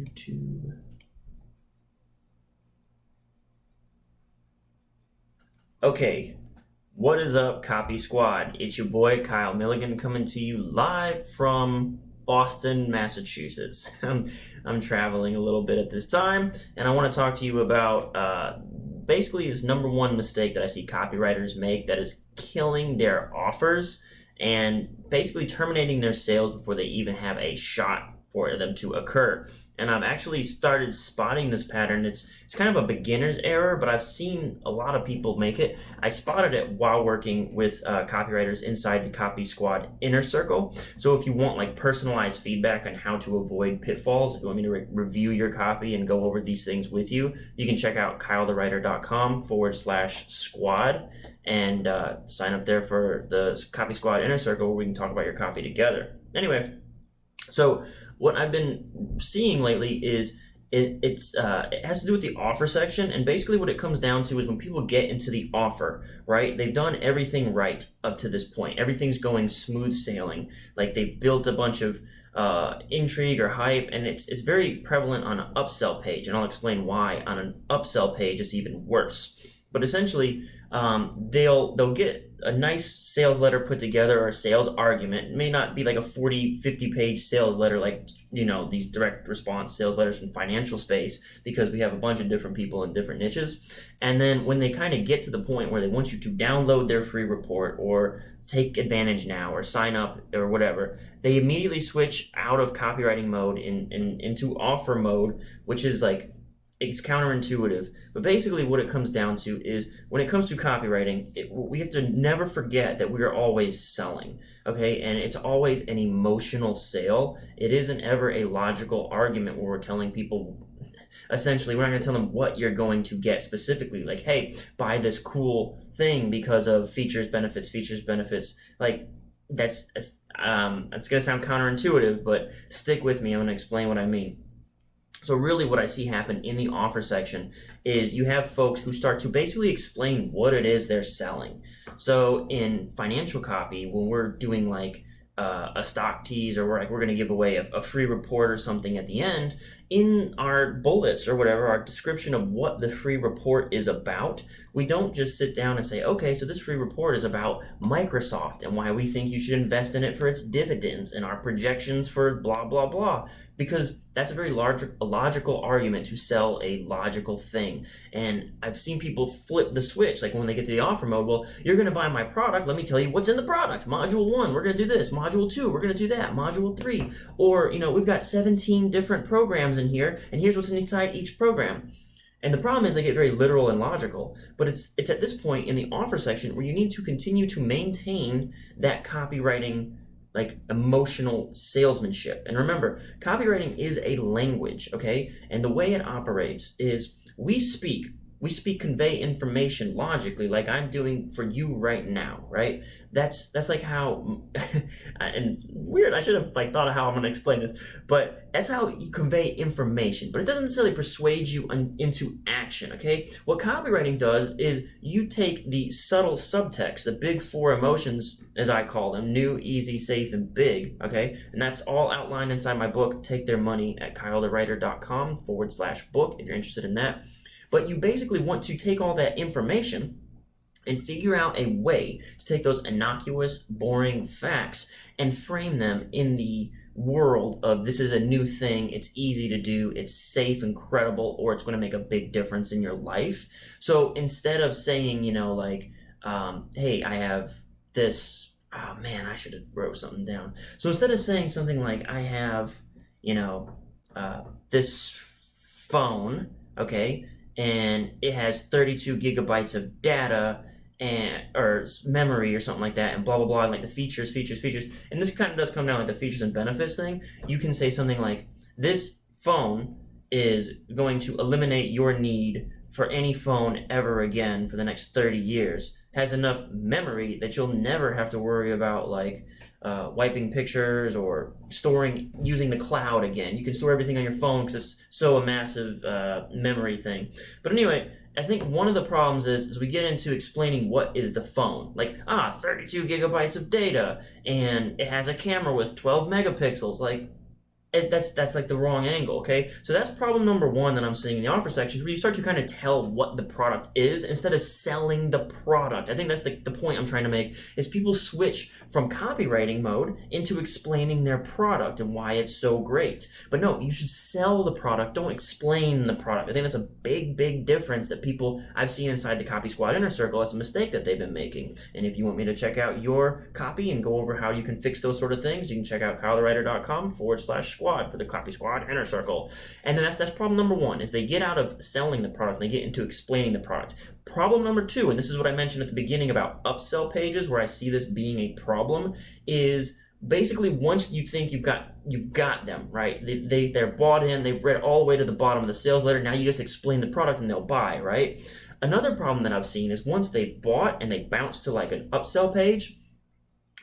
YouTube. Okay, what is up, Copy Squad? It's your boy Kyle Milligan coming to you live from Boston, Massachusetts. I'm traveling a little bit at this time, and I want to talk to you about basically this number one mistake that I see copywriters make that is killing their offers and basically terminating their sales before they even have a shot for them to occur. And I've actually started spotting this pattern. It's kind of a beginner's error, but I've seen a lot of people make it. I spotted it while working with copywriters inside the Copy Squad inner circle. So if you want like personalized feedback on how to avoid pitfalls, if you want me to review your copy and go over these things with you, you can check out kylethewriter.com/squad and sign up there for the Copy Squad inner circle where we can talk about your copy together. Anyway, so what I've been seeing lately is it has to do with the offer section, and basically what it comes down to is when people get into the offer, right? They've done everything right up to this point. Everything's going smooth sailing. Like they've built a bunch of intrigue or hype, and it's very prevalent on an upsell page, and I'll explain why on an upsell page it's even worse. But essentially, they'll get a nice sales letter put together or a sales argument. It may not be like a 40-50 page sales letter like, you know, these direct response sales letters from financial space, because we have a bunch of different people in different niches. And then when they kind of get to the point where they want you to download their free report or take advantage now or sign up or whatever, they immediately switch out of copywriting mode into offer mode, which is like, it's counterintuitive, but basically what it comes down to is when it comes to copywriting, we have to never forget that we are always selling, okay? And it's always an emotional sale. It isn't ever a logical argument where we're telling people, essentially, we're not going to tell them what you're going to get specifically. Like, hey, buy this cool thing because of features, benefits. Like, that's going to sound counterintuitive, but stick with me. I'm going to explain what I mean. So really what I see happen in the offer section is you have folks who start to basically explain what it is they're selling. So in financial copy, when we're doing like a stock tease, or we're going to give away a free report or something at the end, in our bullets or whatever, our description of what the free report is about, we don't just sit down and say, okay, so this free report is about Microsoft and why we think you should invest in it for its dividends and our projections for blah, blah, blah. Because that's a very logical argument to sell a logical thing. And I've seen people flip the switch, like when they get to the offer mode, well, you're going to buy my product, let me tell you what's in the product. Module 1, we're going to do this. Module 2, we're going to do that. Module 3. Or, you know, we've got 17 different programs in here, and here's what's inside each program. And the problem is they get very literal and logical, but it's at this point in the offer section where you need to continue to maintain that copywriting, like emotional salesmanship. And remember, copywriting is a language, okay? And the way it operates is we speak, convey information logically, like I'm doing for you right now, right? That's like how, and it's weird, I should have like thought of how I'm going to explain this, but that's how you convey information, but it doesn't necessarily persuade you into action, okay? What copywriting does is you take the subtle subtext, the big four emotions, as I call them, new, easy, safe, and big, okay? And that's all outlined inside my book, Take Their Money, at kylethewriter.com/book, if you're interested in that. But you basically want to take all that information and figure out a way to take those innocuous, boring facts and frame them in the world of this is a new thing, it's easy to do, it's safe and credible, or it's going to make a big difference in your life. So instead of saying, you know, like, hey, I have this, oh man, I should have wrote something down. So instead of saying something like, I have, you know, this phone, okay, and it has 32 gigabytes of data or memory or something like that, and blah, blah, blah, and like the features, and this kind of does come down like the features and benefits thing. You can say something like, this phone is going to eliminate your need for any phone ever again for the next 30 years. Has enough memory that you'll never have to worry about like wiping pictures or using the cloud again. You can store everything on your phone because it's so a massive memory thing. But anyway, I think one of the problems is we get into explaining what is the phone. Like, 32 gigabytes of data, and it has a camera with 12 megapixels. Like, that's like the wrong angle, okay? So that's problem number one that I'm seeing in the offer sections, where you start to kind of tell what the product is instead of selling the product. I think that's the point I'm trying to make, is people switch from copywriting mode into explaining their product and why it's so great. But no, you should sell the product, don't explain the product. I think that's a big difference that people I've seen inside the Copy Squad Inner Circle. That's a mistake that they've been making. And if you want me to check out your copy and go over how you can fix those sort of things, you can check out copywriter.com/squad for the Copy Squad Inner Circle. And then that's problem number one, is they get out of selling the product and they get into explaining the product. Problem number two, and this is what I mentioned at the beginning about upsell pages, where I see this being a problem, is basically once you think you've got them, right? They're bought in, they've read all the way to the bottom of the sales letter, now you just explain the product and they'll buy, right? Another problem that I've seen is once they've bought and they bounce to like an upsell page,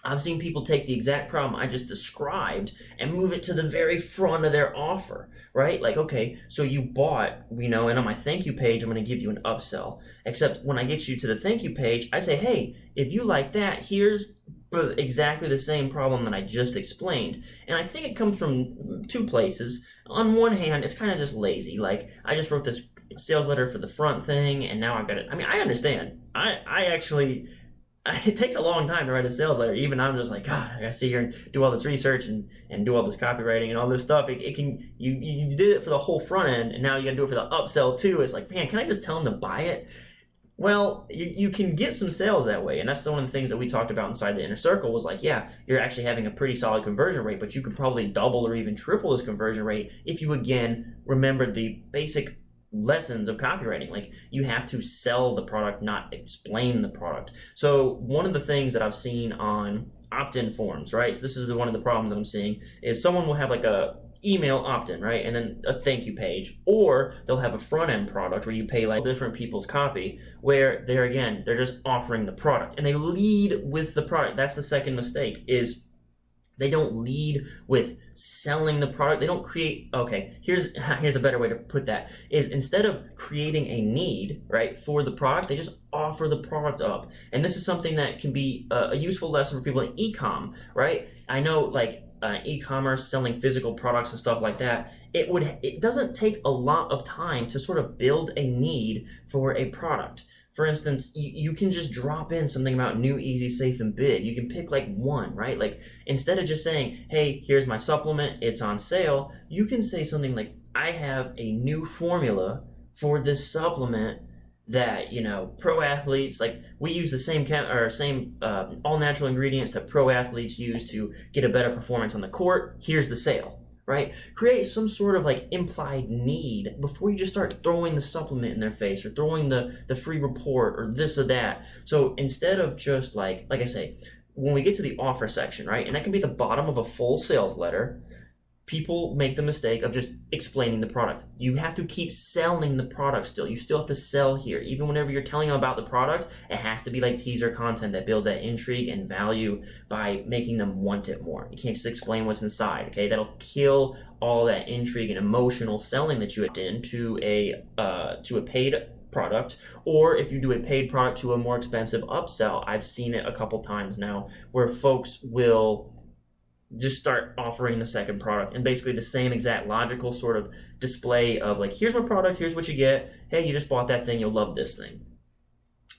I've seen people take the exact problem I just described and move it to the very front of their offer, right? Like, okay, so you bought, and on my thank you page, I'm going to give you an upsell. Except when I get you to the thank you page, I say, hey, if you like that, here's exactly the same problem that I just explained. And I think it comes from two places. On one hand, it's kind of just lazy. Like, I just wrote this sales letter for the front thing, and now I've got it. I mean, I understand. I actually... It takes a long time to write a sales letter. Even I'm just like, God, I gotta sit here and do all this research and do all this copywriting and all this stuff. You did it for the whole front end, and now you gotta do it for the upsell too. It's like, man, can I just tell them to buy it? Well, you can get some sales that way, and that's one of the things that we talked about inside the Inner Circle, was like, yeah, you're actually having a pretty solid conversion rate, but you could probably double or even triple this conversion rate if you, again, remember the basic lessons of copywriting. Like, you have to sell the product, not explain the product. So one of the things that I've seen on opt-in forms, right? So this is one of the problems that I'm seeing, is someone will have like a email opt-in, right? And then a thank you page, or they'll have a front-end product where you pay like different people's copy, where they're just offering the product and they lead with the product. That's the second mistake, is they don't lead with selling the product. They don't create, okay, here's a better way to put that, is instead of creating a need, right, for the product, they just offer the product up. And this is something that can be a useful lesson for people in e-com, right? I know, like, e-commerce, selling physical products and stuff like that, it doesn't take a lot of time to sort of build a need for a product. For instance, you can just drop in something about new, easy, safe, and big. You can pick like one, right? Like, instead of just saying, hey, here's my supplement, it's on sale, you can say something like, I have a new formula for this supplement that, pro athletes, like, we use the same all natural ingredients that pro athletes use to get a better performance on the court. Here's the sale. Right? Create some sort of like implied need before you just start throwing the supplement in their face, or throwing the free report or this or that. So instead of just like I say, when we get to the offer section, right? And that can be the bottom of a full sales letter, people make the mistake of just explaining the product. You have to keep selling the product still. You still have to sell here. Even whenever you're telling them about the product, it has to be like teaser content that builds that intrigue and value by making them want it more. You can't just explain what's inside, okay? That'll kill all that intrigue and emotional selling that you had into a paid product. Or if you do a paid product to a more expensive upsell, I've seen it a couple times now where folks will just start offering the second product, and basically the same exact logical sort of display of like, here's my product, here's what you get, hey, you just bought that thing, you'll love this thing.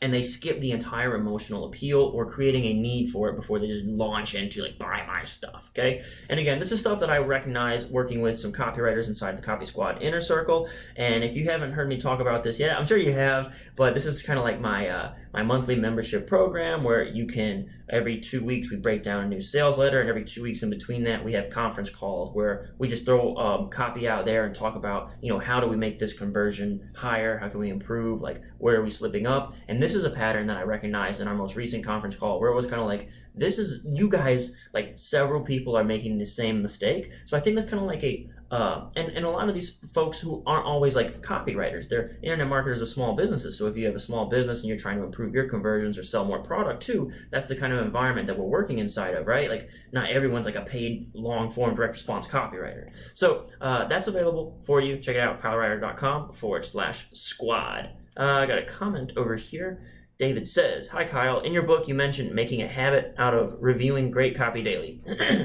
And they skip the entire emotional appeal or creating a need for it before they just launch into like, buy my stuff, okay? And again, this is stuff that I recognize working with some copywriters inside the Copy Squad Inner Circle. And if you haven't heard me talk about this yet, I'm sure you have, but this is kind of like my monthly membership program, where you can, every 2 weeks we break down a new sales letter, and every 2 weeks in between that we have conference calls where we just throw copy out there and talk about, how do we make this conversion higher? How can we improve? Like, where are we slipping up? And this is a pattern that I recognized in our most recent conference call, where it was kind of like, this is, you guys, like, several people are making the same mistake. So I think that's kind of like and a lot of these folks who aren't always like copywriters, they're internet marketers of small businesses. So if you have a small business and you're trying to improve your conversions or sell more product too, that's the kind of environment that we're working inside of, right? Like, not everyone's like a paid long form direct response copywriter. So that's available for you. Check it out, copywriter.com/squad. I got a comment over here. David says, hi Kyle, in your book you mentioned making a habit out of reviewing great copy daily.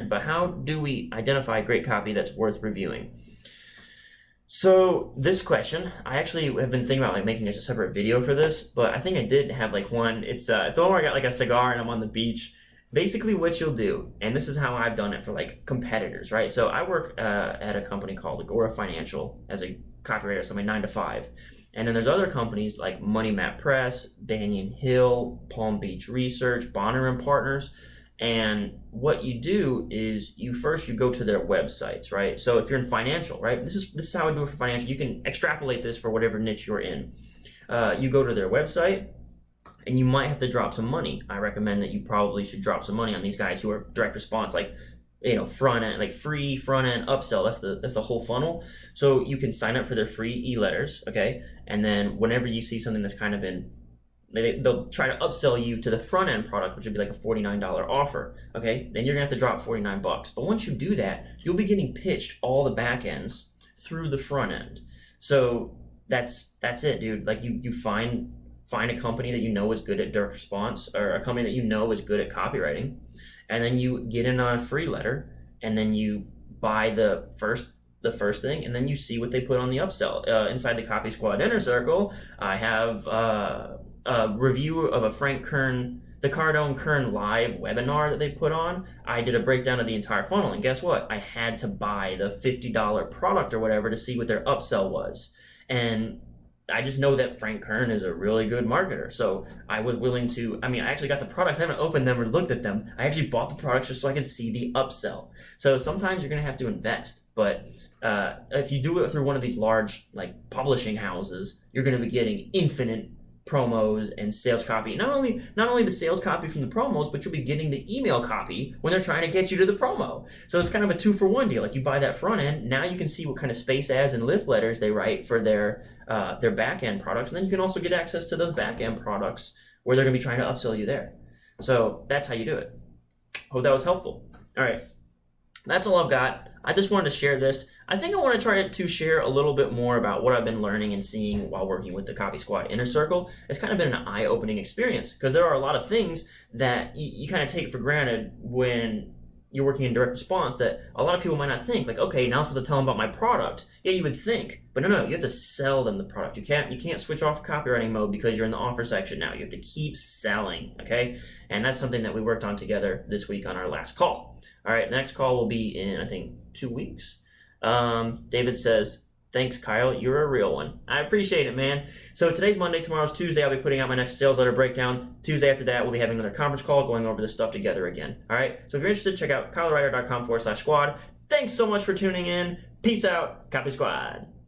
But how do we identify great copy that's worth reviewing? So this question, I actually have been thinking about like making a separate video for this, but I think I did have like one. It's the one where I got like a cigar and I'm on the beach. Basically what you'll do, and this is how I've done it for like competitors, right? So I work at a company called Agora Financial as a copywriter, so my 9 to 5. And then there's other companies like Money Map Press, Banyan Hill, Palm Beach Research, Bonner and Partners. And what you do is you go to their websites, right? So if you're in financial, right? This is how I do it for financial. You can extrapolate this for whatever niche you're in. You go to their website and you might have to drop some money. I recommend that you probably should drop some money on these guys who are direct response, like front end, like free front end upsell. That's the whole funnel. So you can sign up for their free e-letters, okay? And then whenever you see something that's kind of they'll try to upsell you to the front end product, which would be like a $49 offer, okay? Then you're gonna have to drop $49. But once you do that, you'll be getting pitched all the back ends through the front end. So that's it, dude. Like you find a company that you know is good at direct response, or a company that you know is good at copywriting, and then you get in on a free letter, and then you buy the first thing, and then you see what they put on the upsell. Inside the Copy Squad Inner Circle, I have a review of a Frank Kern, the Cardone Kern live webinar that they put on. I did a breakdown of the entire funnel, and guess what? I had to buy the $50 product or whatever to see what their upsell was. And I just know that Frank Kern is a really good marketer. So I was willing to, I actually got the products. I haven't opened them or looked at them. I actually bought the products just so I could see the upsell. So sometimes you're going to have to invest. But if you do it through one of these large like publishing houses, you're going to be getting infinite promos and sales copy. Not only the sales copy from the promos, but you'll be getting the email copy when they're trying to get you to the promo. So it's kind of a 2-for-1 deal. Like you buy that front end, now you can see what kind of space ads and lift letters they write for their back end products, and then you can also get access to those back end products where they're going to be trying to upsell you there. So that's how you do it. Hope that was helpful. All right. That's all I've got. I just wanted to share this. I think I want to try to share a little bit more about what I've been learning and seeing while working with the Copy Squad Inner Circle. It's kind of been an eye-opening experience because there are a lot of things that you kind of take for granted when you're working in direct response that a lot of people might not think. Like, okay, now I'm supposed to tell them about my product. Yeah, you would think, but no, you have to sell them the product. You can't switch off copywriting mode because you're in the offer section now. You have to keep selling, okay? And that's something that we worked on together this week on our last call. All right, the next call will be in, I think, 2 weeks. David says, thanks, Kyle. You're a real one. I appreciate it, man. So today's Monday. Tomorrow's Tuesday. I'll be putting out my next sales letter breakdown. Tuesday after that, we'll be having another conference call going over this stuff together again. All right? So if you're interested, check out kylewriter.com/squad. Thanks so much for tuning in. Peace out. Copy Squad.